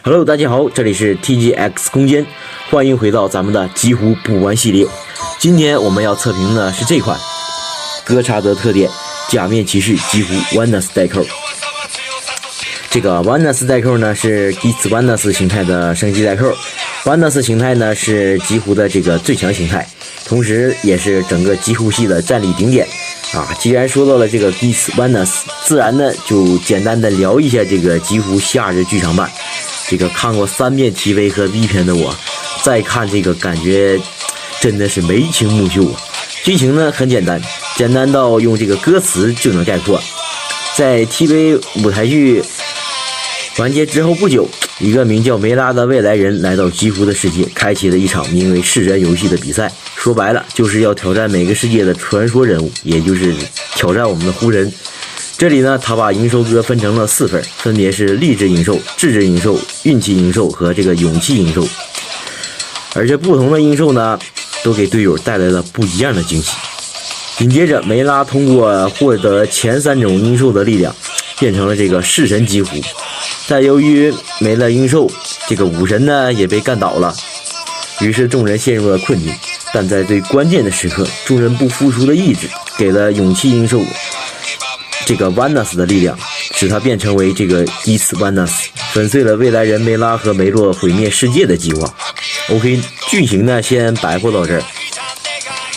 Hello， 大家好，这里是 TGX 空间，欢迎回到咱们的极狐补完系列。今天我们要测评的是这款哥查德特点假面骑士极狐 Vanus 代扣。这个 Vanus 代扣呢是 Geats Vanus 形态的升级代扣。Vanus 形态呢是极狐的这个最强形态，同时也是整个极狐系的战力顶点。既然说到了这个 Geats Vanus， 自然呢就简单的聊一下这个极狐夏日剧场版。这个看过3遍 TV 和 V 篇的我，再看这个感觉真的是眉清目秀。剧情呢很简单，简单到用这个歌词就能概括。在 TV 舞台剧完结之后不久，一个名叫梅拉的未来人来到极狐的世界，开启了一场名为弑神游戏的比赛。说白了就是要挑战每个世界的传说人物，也就是挑战我们的狐人。这里呢他把营收哥分成了4份，分别是励志营收、智智营收、运气营收和这个勇气营收。而且不同的营收呢都给队友带来了不一样的惊喜。紧接着梅拉通过获得前3种营收的力量，变成了这个弑神极狐。但由于没了营收，这个武神呢也被干倒了，于是众人陷入了困境。但在最关键的时刻，众人不服输的意志给了勇气营收这个 Vanus 的力量，使他变成为这个 Geats Vanus， 粉碎了未来人梅拉和梅洛毁灭世界的计划。OK， 剧情呢先白话到这儿。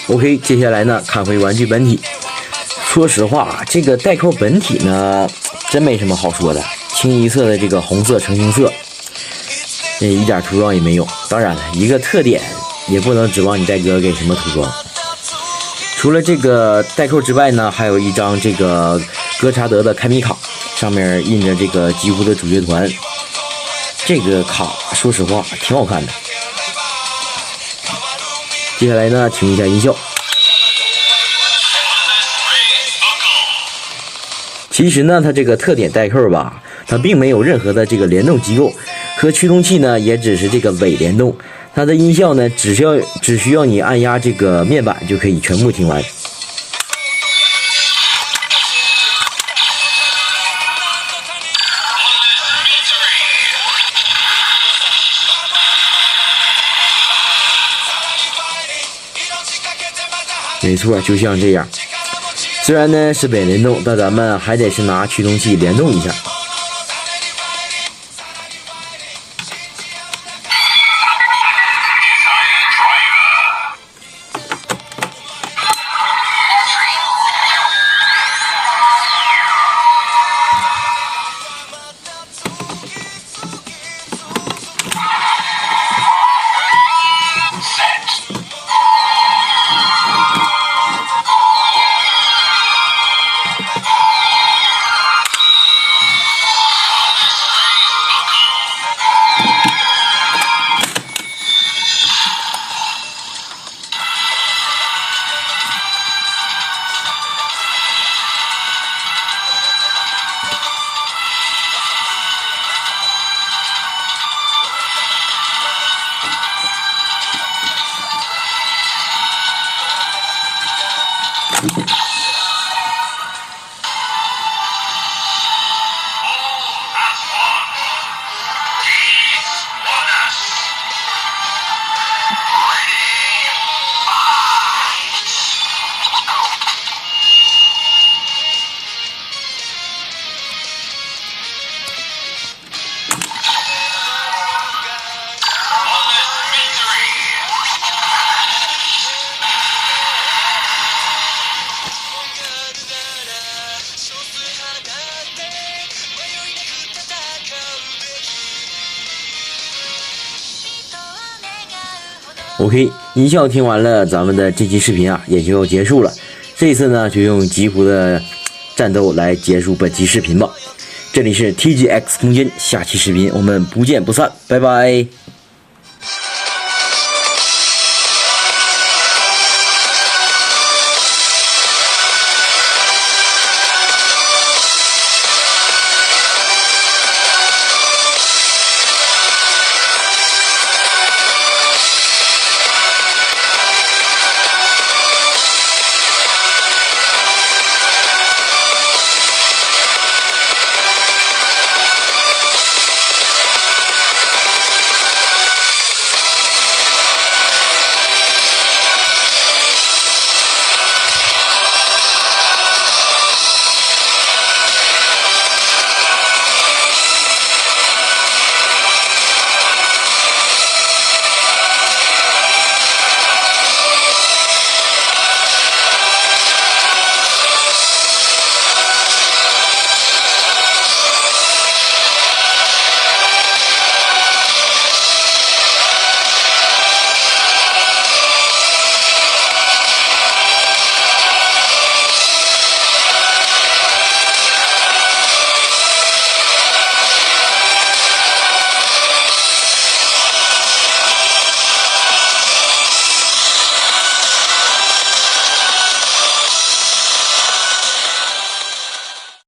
OK， 接下来呢看回玩具本体。说实话，这个代扣本体呢真没什么好说的，清一色的这个红色成型色，一点涂装也没有。当然了，一个特点也不能指望你戴哥给什么涂装。除了这个代扣之外呢，还有一张这个哥查德的开密卡，上面印着这个极狐的主角团。这个卡说实话挺好看的。接下来呢听一下音效。其实呢它这个特点代扣吧，它并没有任何的这个联动机构，和驱动器呢也只是这个伪联动。它的音效呢只需要你按压这个面板就可以全部听完。没错，就像这样。虽然呢是伪联动，但咱们还得是拿驱动器联动一下。OK， 音效听完了，咱们的这期视频也就要结束了。这一次呢，就用极狐的战斗来结束本期视频吧。这里是 TGX 空间，下期视频我们不见不散，拜拜。